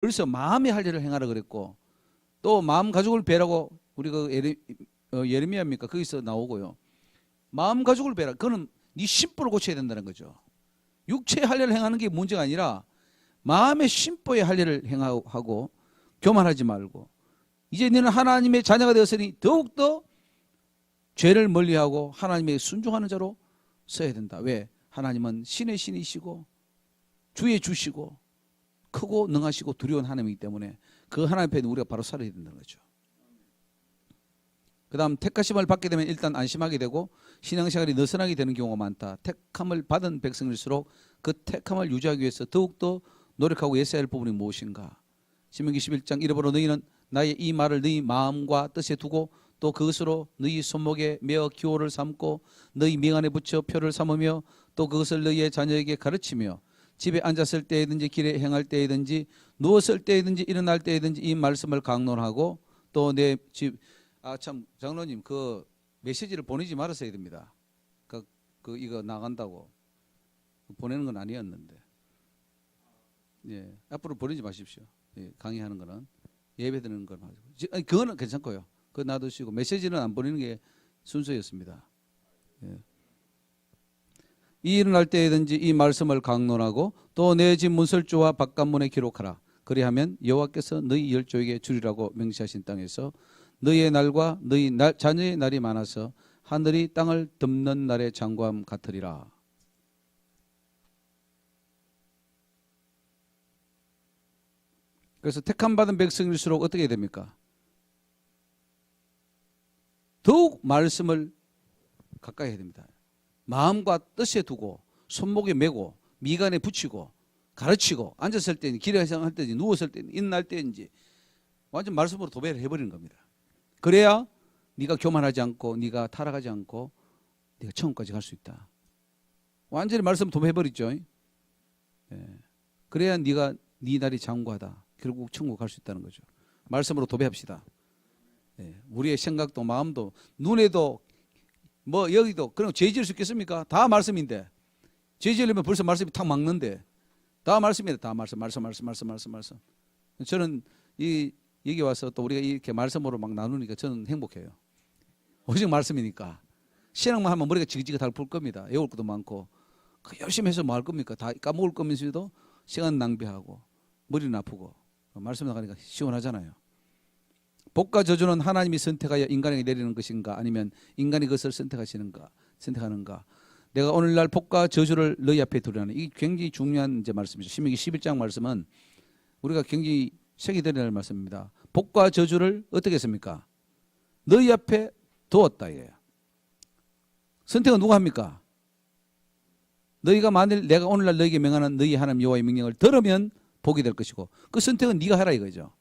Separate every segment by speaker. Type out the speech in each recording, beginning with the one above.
Speaker 1: 벌써 마음의 할 일을 행하라 그랬고, 또 마음 가족을 배라고 우리 그 예레미야입니까? 거기서 나오고요. 마음 가족을 배라. 그거는 네 심보를 고쳐야 된다는 거죠. 육체의 할 일을 행하는 게 문제가 아니라 마음의 심보의 할 일을 행하고 교만하지 말고, 이제 너는 하나님의 자녀가 되었으니 더욱더 죄를 멀리하고 하나님에게 순종하는 자로 서야 된다. 왜? 하나님은 신의 신이시고 주의 주시고 크고 능하시고 두려운 하나님이기 때문에 그 하나님 앞에 우리가 바로 살아야 된다는 거죠. 그 다음 택하심을 받게 되면 일단 안심하게 되고 신앙생활이 느슨하게 되는 경우가 많다. 택함을 받은 백성일수록 그 택함을 유지하기 위해서 더욱더 노력하고 애써야 할 부분이 무엇인가. 신명기 11장 이러므로 너희는 나의 이 말을 너희 마음과 뜻에 두고 또 그것으로 너희 손목에 메어 기호를 삼고 너희 명안에 붙여 표를 삼으며 또 그것을 너희의 자녀에게 가르치며 집에 앉았을 때이든지 길에 행할 때이든지 누웠을 때이든지 일어날 때이든지 이 말씀을 강론하고 또 내 집 참 장로님 그 메시지를 보내지 말았어야 됩니다. 이거 나간다고 보내는 건 아니었는데 예, 앞으로 보내지 마십시오. 예, 강의하는 거는 예배 드리는 걸 아니, 그거는 괜찮고요. 그거 놔두시고 메시지는 안 보내는 게 순서였습니다. 예. 이 일어날 때이든지 이 말씀을 강론하고 또 내 집 문설주와 바깥문에 기록하라. 그리하면 여호와께서 너희 열조에게 주리라고 명시하신 땅에서 너희의 날과 너희 자녀의 날이 많아서 하늘이 땅을 덮는 날의 장구함 같으리라. 그래서 택함 받은 백성일수록 어떻게 됩니까? 더욱 말씀을 가까이 해야 됩니다. 마음과 뜻에 두고 손목에 메고 미간에 붙이고 가르치고 앉았을 때는 길에 할 때인지 누웠을 때는 일어날 때인지 완전 말씀으로 도배를 해버리는 겁니다. 그래야 네가 교만하지 않고 네가 타락하지 않고 네가 천국까지 갈 수 있다. 완전히 말씀 도배해버리죠. 예. 그래야 네가 네 날이 장구하다. 결국 천국 갈 수 있다는 거죠. 말씀으로 도배합시다. 예. 우리의 생각도 마음도 눈에도 뭐 여기도 그럼 죄 지을 수 있겠습니까? 다 말씀인데 죄 지으려면 벌써 말씀이 탁 막는데 다 말씀이다. 다 말씀. 저는 여기 와서 또 우리가 이렇게 말씀으로 막 나누니까 저는 행복해요. 오직 말씀이니까. 신앙만 하면 머리가 지긋지긋 풀 겁니다. 외울 것도 많고 열심히 해서 뭐 할 겁니까? 다 까먹을 거면서도 시간 낭비하고 머리는 아프고 말씀 나가니까 시원하잖아요. 복과 저주는 하나님이 선택하여 인간에게 내리는 것인가 아니면 인간이 그것을 선택하는가. 내가 오늘날 복과 저주를 너희 앞에 두려는 이게 굉장히 중요한 이제 말씀이죠. 신명기 11장 말씀은 우리가 굉장히 새기드려야 할 말씀입니다. 복과 저주를 어떻게 했습니까? 너희 앞에 두었다. 예. 선택은 누가 합니까? 너희가 만일 내가 오늘날 너희에게 명하는 너희 하나님 여호와의 명령을 들으면 복이 될 것이고 그 선택은 네가 하라 이거죠.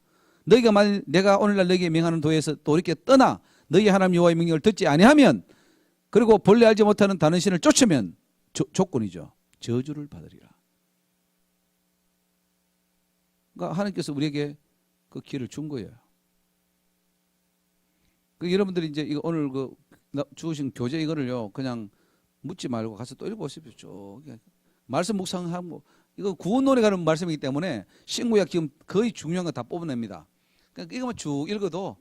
Speaker 1: 너희가 만일 내가 오늘날 너희에게 명하는 도에서 또 이렇게 떠나 너희 하나님 여호와의 명령을 듣지 아니하면 그리고 본래 알지 못하는 다른 신을 쫓으면 조건이죠. 저주를 받으리라. 그러니까 하나님께서 우리에게 그 기회를 준 거예요. 여러분들이 이제 이거 오늘 주신 교재 이거를요 그냥 묻지 말고 가서 또 읽어보십시오. 말씀 묵상하고 이거 구원론에 가는 말씀이기 때문에 신구약 지금 거의 중요한 거 다 뽑아냅니다. 그러니까 이거만 쭉 읽어도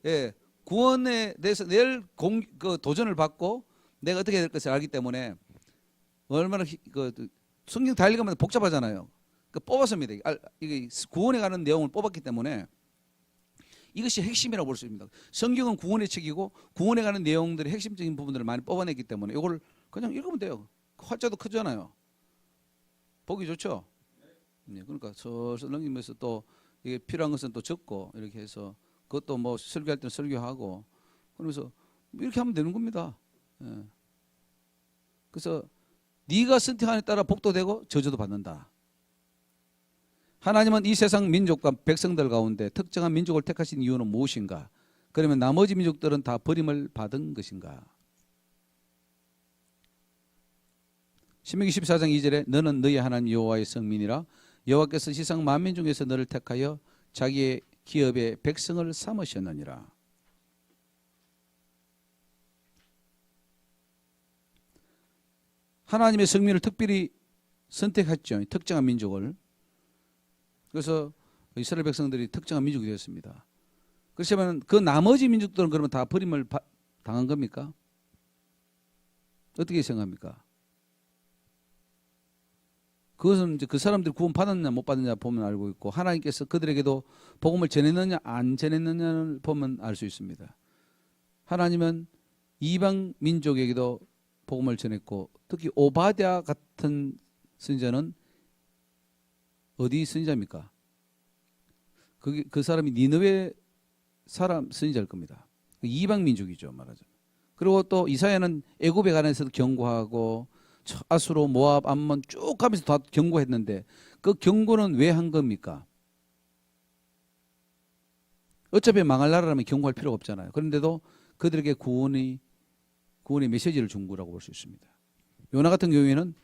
Speaker 1: 예, 구원에 대해서 내일 도전을 받고 내가 어떻게 될 것을 알기 때문에 얼마나 성경 다 읽으면 복잡하잖아요. 뽑았습니다. 이게 구원에 가는 내용을 뽑았기 때문에 이것이 핵심이라고 볼 수 있습니다. 성경은 구원의 책이고 구원에 가는 내용들의 핵심적인 부분들을 많이 뽑아냈기 때문에 이걸 그냥 읽으면 돼요. 활자도 크잖아요. 보기 좋죠? 네, 그러니까 슬슬 넘기면서 또 이게 필요한 것은 또 적고 이렇게 해서 그것도 뭐 설교할 때는 설교하고 그러면서 이렇게 하면 되는 겁니다. 예. 그래서 네가 선택하는 따라 복도 되고 저주도 받는다. 하나님은 이 세상 민족과 백성들 가운데 특정한 민족을 택하신 이유는 무엇인가? 그러면 나머지 민족들은 다 버림을 받은 것인가? 신명기 14장 2절에 너는 너희 하나님 여호와의 성민이라 여호와께서 세상 만민 중에서 너를 택하여 자기의 기업의 백성을 삼으셨느니라. 하나님의 성민을 특별히 선택했죠. 특정한 민족을. 그래서 이스라엘 백성들이 특정한 민족이 되었습니다. 그렇지만 그 나머지 민족들은 그러면 다 버림을 당한 겁니까? 어떻게 생각합니까? 그것은 이제 그 사람들이 구원 받았냐 못 받았냐 보면 알고 있고, 하나님께서 그들에게도 복음을 전했느냐 안 전했느냐를 보면 알 수 있습니다. 하나님은 이방 민족에게도 복음을 전했고, 특히 오바댜 같은 선지자는 어디 선지자입니까? 그 사람이 니느웨 사람 선지자일 겁니다. 이방 민족이죠, 말하자면. 그리고 또 이사야는 애굽에 관해서도 경고하고 아수르, 모압, 암몬 쭉 가면서 다 경고했는데, 그 경고는 왜 한 겁니까? 어차피 망할 나라라면 경고할 필요가 없잖아요. 그런데도 그들에게 구원의 메시지를 준 거라고 볼 수 있습니다. 요나 같은 경우에는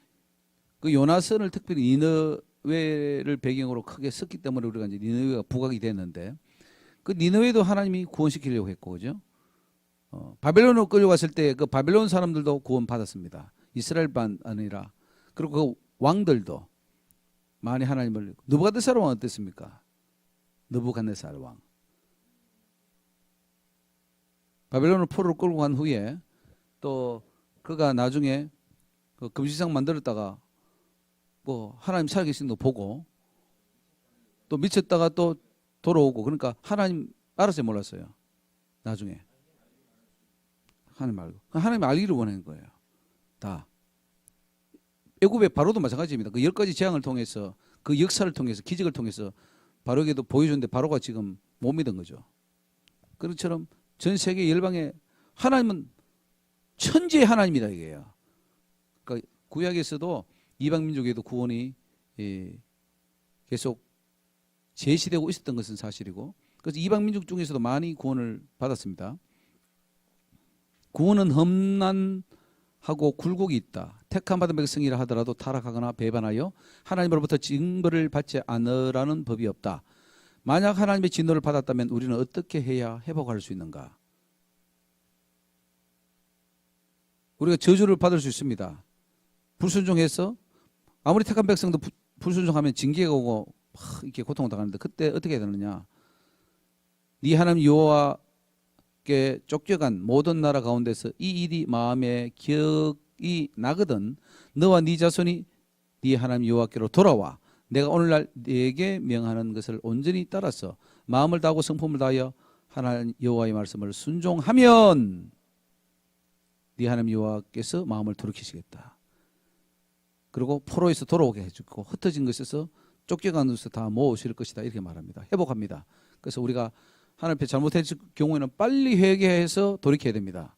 Speaker 1: 그 요나선을 특별히 니느웨를 배경으로 크게 썼기 때문에 우리가 이제 니느웨가 부각이 됐는데, 그 니느웨도 하나님이 구원시키려고 했고, 그죠? 바벨론으로 끌려갔을 때 그 바벨론 사람들도 구원 받았습니다. 이스라엘만 아니라. 그리고 그 왕들도 많이 하나님을. 느부갓네살 왕은 어땠습니까? 느부갓네살 왕. 바벨론을 포로로 끌고 간 후에 또 그가 나중에 그 금시상 만들었다가 뭐 하나님 살아계신 거 보고 또 미쳤다가 또 돌아오고, 그러니까 하나님 알았어요, 몰랐어요? 나중에 하나님 알고, 하나님 알기를 원하는 거예요. 다. 애굽의 바로도 마찬가지입니다. 그 10가지 재앙을 통해서, 그 역사를 통해서, 기적을 통해서 바로에게도 보여줬는데 바로가 지금 못 믿은 거죠. 그것처럼 전 세계 열방에 하나님은 천지의 하나님이다, 이게요. 그러니까 구약에서도 이방 민족에도 구원이 계속 제시되고 있었던 것은 사실이고, 그래서 이방 민족 중에서도 많이 구원을 받았습니다. 구원은 험난하고 굴곡이 있다. 택함 받은 백성이라 하더라도 타락하거나 배반하여 하나님으로부터 징벌을 받지 않으라는 법이 없다. 만약 하나님의 진노를 받았다면 우리는 어떻게 해야 회복할 수 있는가? 우리가 저주를 받을 수 있습니다. 불순종해서 아무리 택한 백성도 불순종하면 징계가 오고 이렇게 고통을 당하는데, 그때 어떻게 해야 되느냐? 네 하나님 여호와께 쫓겨간 모든 나라 가운데서 이 일이 마음에 기억이 나거든 너와 네 자손이 네 하나님 여호와께로 돌아와 내가 오늘날 네게 명하는 것을 온전히 따라서 마음을 다하고 성품을 다하여 하나님 여호와의 말씀을 순종하면 네 하나님 여호와께서 마음을 돌이키시겠다. 그리고 포로에서 돌아오게 해주고 흩어진 것에서 쫓겨간 것에서 다 모으실 것이다, 이렇게 말합니다. 회복합니다. 그래서 우리가 하나님 앞에 잘못했을 경우에는 빨리 회개해서 돌이켜야 됩니다.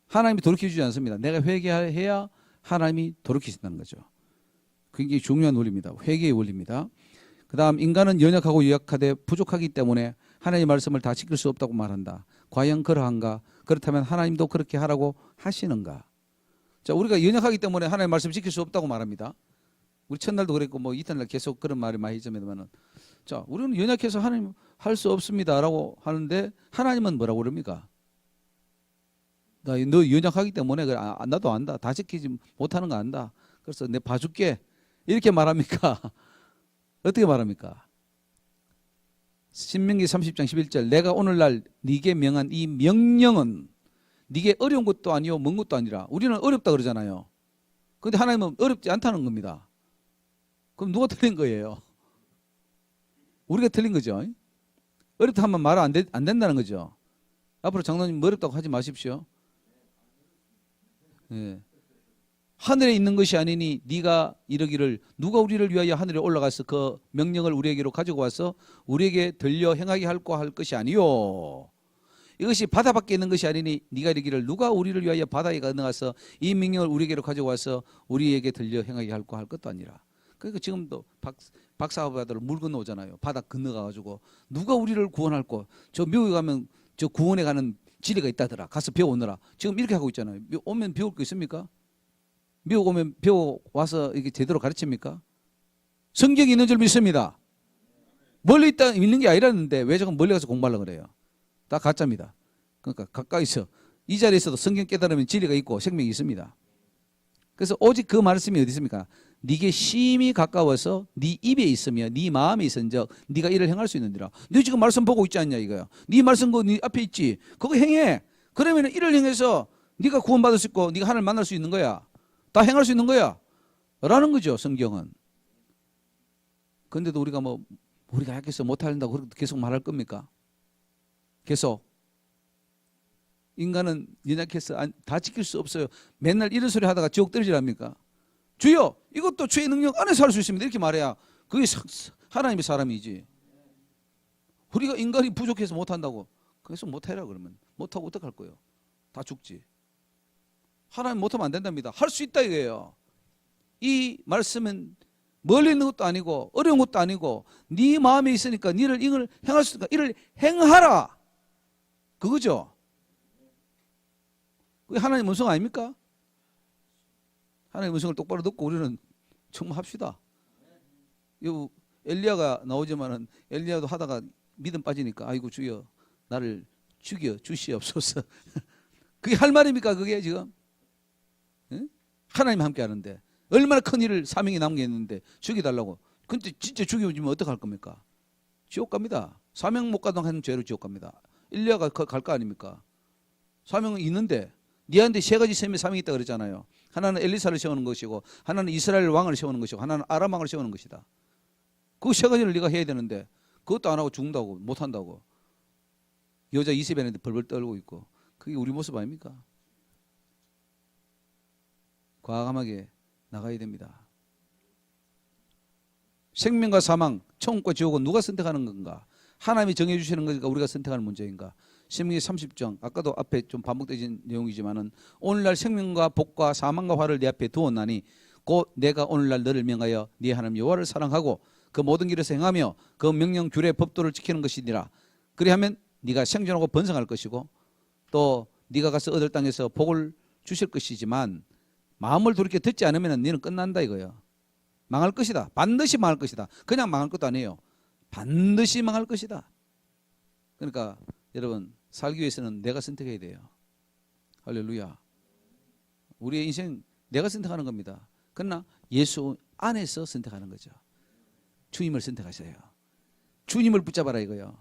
Speaker 1: 하나님이 돌이켜주지 않습니다. 내가 회개해야 하나님이 돌이키신다는 거죠. 굉장히 중요한 원리입니다. 회개의 원리입니다. 그 다음, 인간은 연약하고 유약하되 부족하기 때문에 하나님의 말씀을 다 지킬 수 없다고 말한다. 과연 그러한가? 그렇다면 하나님도 그렇게 하라고 하시는가? 자, 우리가 연약하기 때문에 하나님의 말씀을 지킬 수 없다고 말합니다. 우리 첫날도 그랬고 뭐 이튿날 계속 그런 말이 많이 있지만은, 자, 우리는 연약해서 하나님 할 수 없습니다라고 하는데 하나님은 뭐라고 그럽니까? 너 연약하기 때문에 나도 안다. 다 지키지 못하는 거 안다. 그래서 내 봐줄게. 이렇게 말합니까? 어떻게 말합니까? 신명기 30장 11절 내가 오늘날 네게 명한 이 명령은 네게 어려운 것도 아니요 먼 것도 아니라. 우리는 어렵다 그러잖아요. 그런데 하나님은 어렵지 않다는 겁니다. 그럼 누가 틀린 거예요? 우리가 틀린 거죠. 어렵다 하면 말 안 된다는 거죠. 앞으로 장로님 어렵다고 하지 마십시오. 예. 하늘에 있는 것이 아니니 네가 이르기를 누가 우리를 위하여 하늘에 올라가서 그 명령을 우리에게로 가지고 와서 우리에게 들려 행하게 할 것이 아니요 이것이 바다 밖에 있는 것이 아니니 네가 이르기를 누가 우리를 위하여 바다에 건너가서 이 명령을 우리에게로 가지고 와서 우리에게 들려 행하게 할 것도 아니라. 그러니까 지금도 박사바다를 물 건너오잖아요. 바다 건너가가지고 누가 우리를 구원할꼬. 저 미국에 가면 저 구원에 가는 지리가 있다더라. 가서 배워오느라. 지금 이렇게 하고 있잖아요. 오면 배울 거 있습니까? 미국 오면 배워와서 이게 제대로 가르칩니까? 성경이 있는 줄 믿습니다. 멀리 있는 게 아니라는데 왜 저건 멀리 가서 공부하려고 그래요? 다 가짜입니다. 그러니까 가까이서 이 자리에서도 성경 깨달으면 진리가 있고 생명이 있습니다. 그래서 오직 그 말씀이 어디 있습니까? 네게 심히 가까워서 네 입에 있으며 네 마음에 있은즉 네가 이를 행할 수 있느니라. 너 지금 말씀 보고 있지 않냐 이거야. 네 말씀 네 앞에 있지. 그거 행해. 그러면 이를 행해서 네가 구원받을 수 있고 네가 하나님을 만날 수 있는 거야. 다 행할 수 있는 거야. 라는 거죠, 성경은. 그런데도 우리가 우리가 약해서 못한다고 계속 말할 겁니까? 계속. 인간은 연약해서 다 지킬 수 없어요. 맨날 이런 소리 하다가 지옥 떨어지랍니까? 주여, 이것도 주의 능력 안에서 할 수 있습니다. 이렇게 말해야 그게 하나님의 사람이지. 우리가 인간이 부족해서 못한다고 계속 못해라 그러면 못하고 어떡할 거예요? 다 죽지. 하나님 못하면 안 된답니다. 할 수 있다 이거예요. 이 말씀은 멀리 있는 것도 아니고 어려운 것도 아니고 네 마음에 있으니까 이를 행할 수 있으니까 이를 행하라. 그거죠. 그게 하나님의 음성 아닙니까? 하나님의 음성을 똑바로 듣고 우리는 정말 합시다. 엘리야가 나오지만은 엘리야도 하다가 믿음 빠지니까 아이고 주여 나를 죽여 주시옵소서. 그게 할 말입니까 그게 지금? 응? 하나님 함께 하는데 얼마나 큰 일을 사명이 남겨있는데 죽여달라고. 근데 진짜 죽여주면 어떡할 겁니까? 지옥 갑니다. 사명 못 가동 한 죄로 지옥 갑니다. 엘리야가 갈 거 아닙니까? 사명은 있는데 니한테 세 가지 사명이 있다 그랬잖아요. 하나는 엘리사를 세우는 것이고 하나는 이스라엘 왕을 세우는 것이고 하나는 아람 왕을 세우는 것이다. 그 세 가지를 네가 해야 되는데 그것도 안 하고 죽는다고 못한다고. 여자 이세벨한테 벌벌 떨고 있고. 그게 우리 모습 아닙니까? 과감하게 나가야 됩니다. 생명과 사망, 천국과 지옥은 누가 선택하는 건가? 하나님이 정해주시는 거니까 우리가 선택하는 문제인가? 신명기 30장, 아까도 앞에 좀 반복되진 내용이지만은 오늘날 생명과 복과 사망과 화를 내 앞에 두었나니 곧 내가 오늘날 너를 명하여 네 하나님 여호와를 사랑하고 그 모든 길에서 행하며 그 명령 규례 법도를 지키는 것이니라. 그리하면 네가 생존하고 번성할 것이고 또 네가 가서 얻을 땅에서 복을 주실 것이지만 마음을 돌이켜 듣지 않으면 너는 끝난다 이거예요. 망할 것이다. 반드시 망할 것이다. 그냥 망할 것도 아니에요. 반드시 망할 것이다. 그러니까 여러분 살기 위해서는 내가 선택해야 돼요. 할렐루야. 우리의 인생 내가 선택하는 겁니다. 그러나 예수 안에서 선택하는 거죠. 주님을 선택하셔요. 주님을 붙잡아라 이거예요.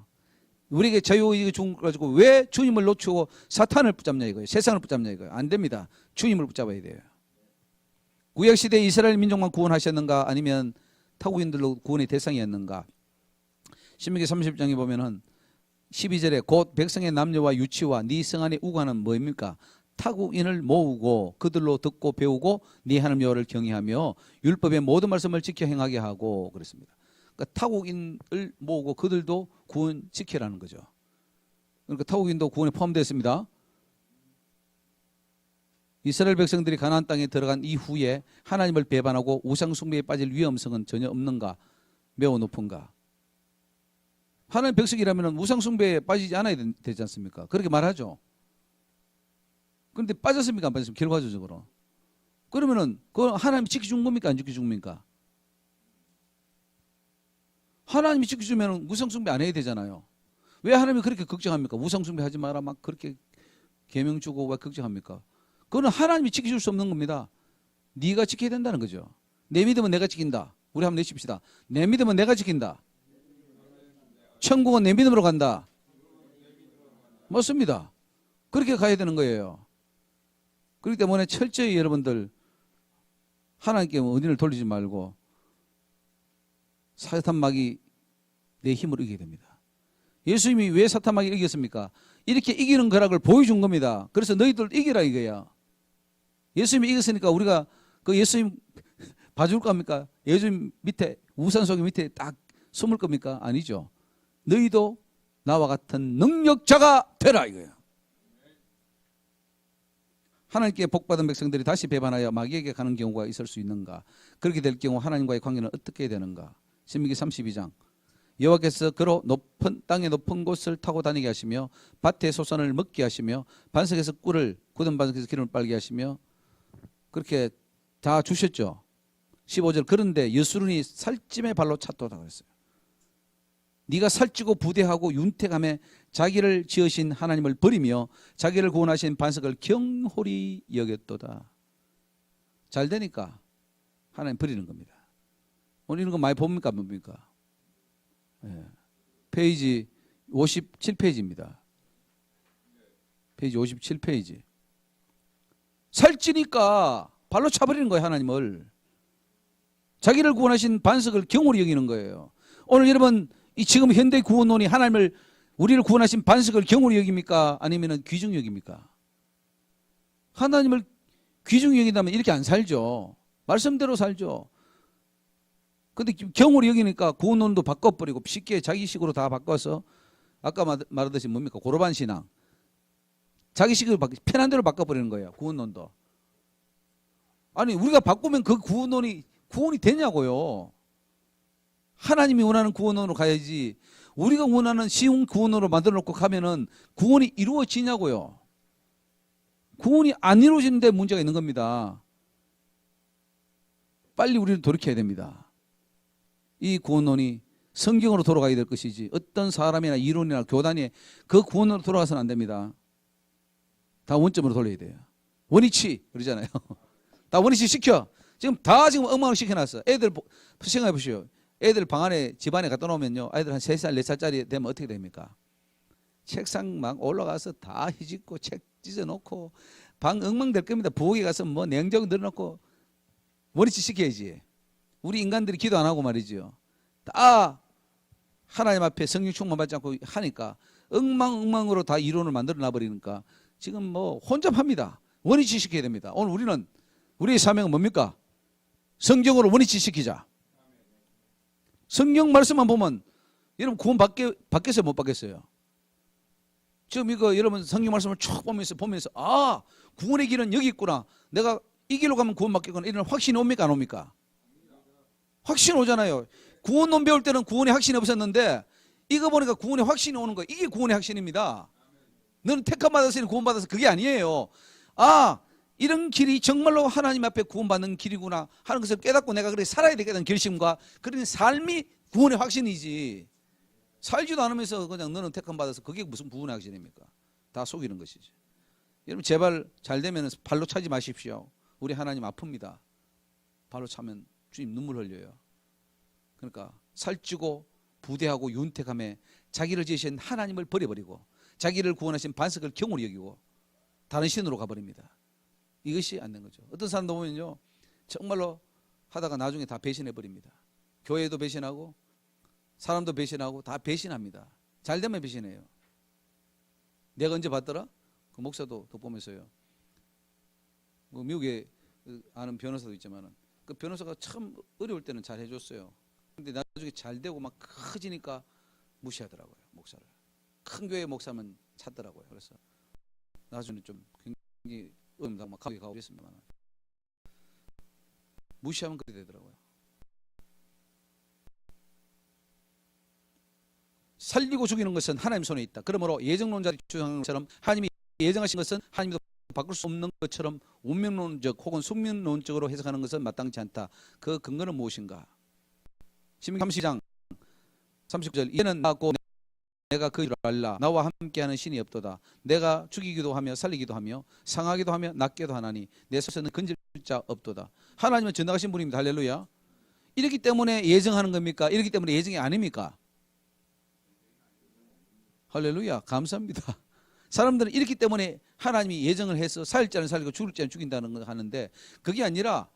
Speaker 1: 우리에게 자유의지가 준 거 가지고 왜 주님을 놓치고 사탄을 붙잡냐 이거예요. 세상을 붙잡냐 이거예요. 안 됩니다. 주님을 붙잡아야 돼요. 구약시대 이스라엘 민족만 구원하셨는가 아니면 타국인들로 구원의 대상이었는가? 신명기 30장에 보면은 12절에 곧 백성의 남녀와 유치와 네 성 안에 우관은 뭐입니까? 타국인을 모으고 그들로 듣고 배우고 네 하나님 여호와를 경외하며 율법의 모든 말씀을 지켜 행하게 하고 그랬습니다. 그러니까 타국인을 모으고 그들도 구원 지키라는 거죠. 그러니까 타국인도 구원에 포함되었습니다. 이스라엘 백성들이 가나안 땅에 들어간 이후에 하나님을 배반하고 우상 숭배에 빠질 위험성은 전혀 없는가? 매우 높은가? 하나님 백성이라면 우상 숭배에 빠지지 않아야 되지 않습니까? 그렇게 말하죠. 그런데 빠졌습니까? 안 빠졌습니까? 결과적으로. 그러면은 그 하나님이 지켜준 겁니까? 안 지켜준 겁니까? 하나님이 지켜주면 우상 숭배 안 해야 되잖아요. 왜 하나님이 그렇게 걱정합니까? 우상 숭배 하지 마라 막 그렇게 계명 주고 왜 걱정합니까? 그거는 하나님이 지켜줄 수 없는 겁니다. 네가 지켜야 된다는 거죠. 내 믿음은 내가 지킨다. 우리 한번 내십시다. 내 믿음은 내가 지킨다. 천국은 내 믿음으로 간다. 맞습니다. 그렇게 가야 되는 거예요. 그렇기 때문에 철저히 여러분들 하나님께 은혜를 돌리지 말고 사탄 마귀 내 힘으로 이기게 됩니다. 예수님이 왜 사탄 마귀를 이겼습니까? 이렇게 이기는 거락을 보여준 겁니다. 그래서 너희들 이기라 이거야. 예수님이 이겼으니까 우리가 그 예수님 봐줄 겁니까? 예수님 밑에 우산 속에 밑에 딱 숨을 겁니까? 아니죠. 너희도 나와 같은 능력자가 되라 이거예요. 하나님께 복받은 백성들이 다시 배반하여 마귀에게 가는 경우가 있을 수 있는가? 그렇게 될 경우 하나님과의 관계는 어떻게 되는가? 신명기 32장 여호와께서 그로 높은 땅의 높은 곳을 타고 다니게 하시며 밭의 소산을 먹게 하시며 반석에서 꿀을 굳은 반석에서 기름을 빨게 하시며 그렇게 다 주셨죠. 15절 그런데 여수run이 살찜의 발로 찼도다 그랬어요. 네가 살찌고 부대하고 윤택함에 자기를 지으신 하나님을 버리며 자기를 구원하신 반석을 경홀히 여겼도다. 잘 되니까 하나님 버리는 겁니다. 오늘 이런 거 많이 봅니까? 안 봅니까? 예. 페이지 57페이지입니다. 페이지 57페이지. 살찌니까 발로 차버리는 거예요. 하나님을. 자기를 구원하신 반석을 경홀히 여기는 거예요. 오늘 여러분 이 지금 현대 구원론이 하나님을 우리를 구원하신 반석을 경홀히 여깁니까? 아니면 귀중히 여깁니까? 하나님을 귀중히 여긴다면 이렇게 안 살죠. 말씀대로 살죠. 근데 경홀히 여기니까 구원론도 바꿔버리고 쉽게 자기식으로 다 바꿔서 아까 말하듯이 뭡니까? 고로반 신앙. 자기식으로 편한 대로 바꿔버리는 거예요. 구원론도. 아니 우리가 바꾸면 그 구원론이 구원이 되냐고요. 하나님이 원하는 구원론으로 가야지 우리가 원하는 쉬운 구원으로 만들어 놓고 가면은 구원이 이루어지냐고요. 구원이 안 이루어지는데 문제가 있는 겁니다. 빨리 우리는 돌이켜야 됩니다. 이 구원론이 성경으로 돌아가야 될 것이지 어떤 사람이나 이론이나 교단이 그 구원으로 돌아가서는 안 됩니다. 다 원점으로 돌려야 돼요. 원위치 그러잖아요. 다 원위치 시켜. 지금 엉망으로 시켜놨어. 애들 생각해 보시오. 애들 방 안에 집안에 갖다 놓으면요. 아이들 한 3살 4살짜리 되면 어떻게 됩니까? 책상 막 올라가서 다 휘짓고 책 찢어놓고 방 엉망될 겁니다. 부엌에 가서 뭐 냉장고 늘어놓고 원위치 시켜야지. 우리 인간들이 기도 안 하고 말이죠. 다 하나님 앞에 성령 충만 받지 않고 하니까 엉망으로 다 이론을 만들어 놔버리니까 지금 뭐 혼잡합니다. 원위치 시켜야 됩니다. 오늘 우리는 우리의 사명은 뭡니까? 성경으로 원위치 시키자. 성경 말씀만 보면 여러분 구원 받겠어요? 못 받겠어요? 지금 이거 여러분 성경 말씀을 쭉 보면서 아 구원의 길은 여기 있구나. 내가 이 길로 가면 구원 받겠구나. 이런 확신이 옵니까? 안 옵니까? 확신 오잖아요. 구원론 배울 때는 구원의 확신이 없었는데 이거 보니까 구원의 확신이 오는 거예요. 이게 구원의 확신입니다. 너는 택함 받았으니 구원 받아서 그게 아니에요. 아 이런 길이 정말로 하나님 앞에 구원받는 길이구나 하는 것을 깨닫고 내가 그렇게 살아야 되겠다는 결심과 그런 삶이 구원의 확신이지. 살지도 않으면서 그냥 너는 택함 받아서 그게 무슨 구원의 확신입니까? 다 속이는 것이지. 여러분 제발 잘 되면 발로 차지 마십시오. 우리 하나님 아픕니다. 발로 차면 주님 눈물 흘려요. 그러니까 살찌고 부대하고 윤택함에 자기를 지으신 하나님을 버려버리고 자기를 구원하신 반석을 경홀히 여기고 다른 신으로 가버립니다. 이것이 안 된 거죠. 어떤 사람도 보면요 정말로 하다가 나중에 다 배신해버립니다. 교회도 배신하고 사람도 배신하고 다 배신합니다. 잘 되면 배신해요. 내가 언제 봤더라? 그 목사도 덕보면서요. 뭐 미국에 아는 변호사도 있지만은 그 변호사가 참 어려울 때는 잘 해줬어요. 근데 나중에 잘 되고 막 커지니까 무시하더라고요. 목사를. 큰 교회 목사만 찾더라고요. 그래서 나중에 좀 굉장히 막 가게 가고 그랬습니다만 무시하면 그렇게 되더라고요. 살리고 죽이는 것은 하나님 손에 있다. 그러므로 예정론자들이 주장하는 것처럼 하나님이 예정하신 것은 하나님도 바꿀 수 없는 것처럼 운명론적 혹은 숙명론적으로 해석하는 것은 마땅치 않다. 그 근거는 무엇인가? 신명기 30장 39절 이는 나고 내가 그 줄 알라. 나와 함께하는 신이 없도다. 내가 죽이기도 하며 살리기도 하며 상하기도 하며 낫게도 하나니 내 손에는 건질 자 없도다. 하나님은 전능하신 분입니다. 할렐루야. 이렇기 때문에 예정하는 겁니까? 이렇기 때문에 예정이 아닙니까? 할렐루야. 감사합니다. 사람들은 이렇기 때문에 하나님이 예정을 해서 살 자는 살리고 죽을 자는 죽인다는 걸 하는데 그게 아니라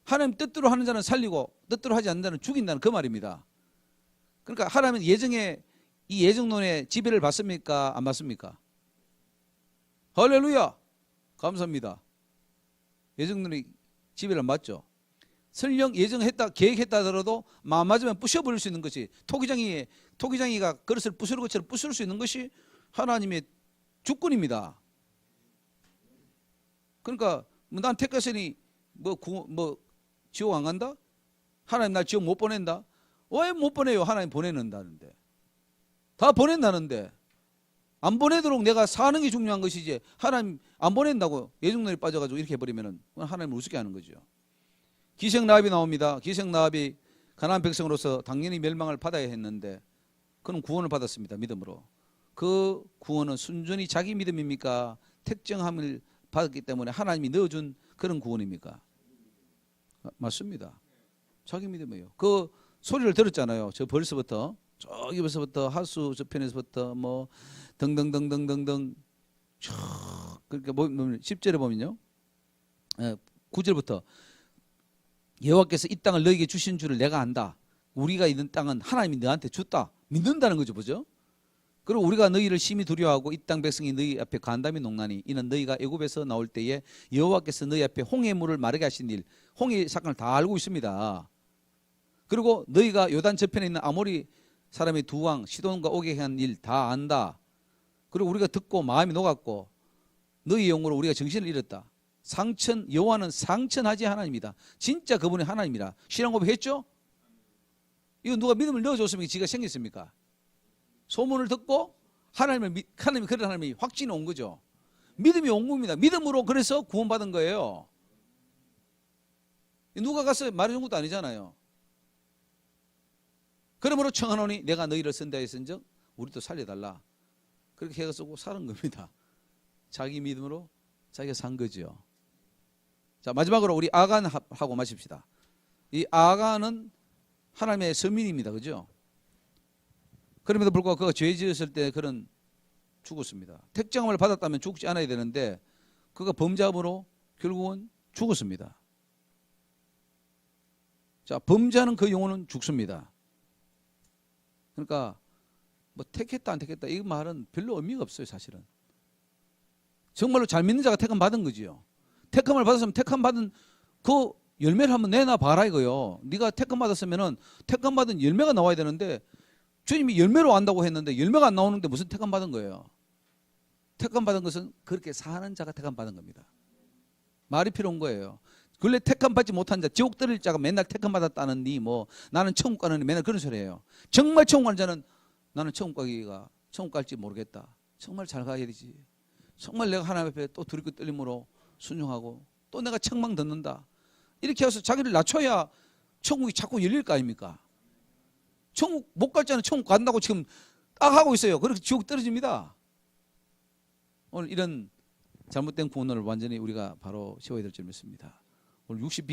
Speaker 1: 하나님 뜻대로 하는 자는 살리고 뜻대로 하지 않는 자는 죽인다는 그 말입니다. 그러니까 하나님은 예정에 이 예정론의 지배를 받습니까? 안 받습니까? 할렐루야. 감사합니다. 예정론이 지배를 안 받죠. 설령 예정했다 계획했다 하더라도 마음 맞으면 부셔버릴 수 있는 것이 토기장이가 그릇을 부수는 것처럼 부술 수 있는 것이 하나님의 주권입니다. 그러니까 난 택했으니 뭐 지옥 안 간다? 하나님 날 지옥 못 보낸다? 왜 못 보내요? 하나님 보내는다는데. 다 보낸다는데. 안 보내도록 내가 사는 게 중요한 것이지 하나님 안 보낸다고 예정론에 빠져가지고 이렇게 해버리면 하나님을 우습게 하는 거죠. 기생라합이 나옵니다. 기생라합이 가나안 백성으로서 당연히 멸망을 받아야 했는데 그는 구원을 받았습니다. 믿음으로. 그 구원은 순전히 자기 믿음입니까? 택정함을 받았기 때문에 하나님이 넣어준 그런 구원입니까? 맞습니다. 자기 믿음이에요. 그 소리를 들었잖아요. 저 벌써부터 저기 벌써부터 하수 저편에서부터 뭐 등등등등등등 그러니까 뭐 10절에 보면요. 9절부터 여호와께서 이 땅을 너에게 주신 줄을 내가 안다. 우리가 있는 땅은 하나님이 너한테 줬다. 믿는다는 거죠. 보죠. 그리고 우리가 너희를 심히 두려워하고 이 땅 백성이 너희 앞에 간담이 농나니 이는 너희가 애굽에서 나올 때에 여호와께서 너희 앞에 홍해 물을 마르게 하신 일, 홍해 사건을 다 알고 있습니다. 그리고 너희가 요단 저편에 있는 아모리 사람의 두 왕 시돈과 오게 한 일 다 안다. 그리고 우리가 듣고 마음이 녹았고 너희 영으로 우리가 정신을 잃었다. 상천 여호와는 상천하지 하나님이다. 진짜 그분이 하나님이라 신앙 고백했죠? 이거 누가 믿음을 넣어줬으면 지가 생겼습니까? 소문을 듣고 하나님이 그런 하나님이 확신이 온 거죠. 믿음이 온 겁니다. 믿음으로 그래서 구원받은 거예요. 누가 가서 말해준 것도 아니잖아요. 그러므로 청하노니 내가 너희를 선다 했은즉 우리도 살려달라. 그렇게 해서 사는 겁니다. 자기 믿음으로 자기가 산 거죠. 자, 마지막으로 우리 아간하고 마십시다. 이 아간은 하나님의 서민입니다. 그죠? 그럼에도 불구하고 그가 죄 지었을 때 그는 죽었습니다. 택정함을 받았다면 죽지 않아야 되는데 그가 범죄함으로 결국은 죽었습니다. 자, 범죄하는 그 영혼은 죽습니다. 그러니까 뭐 택했다 안 택했다 이 말은 별로 의미가 없어요. 사실은 정말로 잘 믿는 자가 택함 받은 거지요. 택함을 받았으면 택함 받은 그 열매를 한번 내놔 봐라 이거요. 네가 택함 받았으면은 택함 받은 열매가 나와야 되는데 주님이 열매로 안다고 했는데 열매가 안 나오는데 무슨 택함 받은 거예요. 택함 받은 것은 그렇게 사는 자가 택함 받은 겁니다. 말이 필요한 거예요. 근래 택함 받지 못한 자, 지옥 들을 자가 맨날 택함 받았다느니 뭐 나는 천국 가느니 맨날 그런 소리예요. 정말 천국 가는 자는 나는 천국 갈지 모르겠다. 정말 잘 가야 되지. 정말 내가 하나님 앞에 또 두렵고 떨림으로 순종하고 또 내가 책망 듣는다. 이렇게 해서 자기를 낮춰야 천국이 자꾸 열릴 거 아닙니까? 천국 못 갈 자는 천국 간다고 지금 딱 하고 있어요. 그렇게 지옥 떨어집니다. 오늘 이런 잘못된 구원을 완전히 우리가 바로 세워야 될 줄 믿습니다. 오늘 62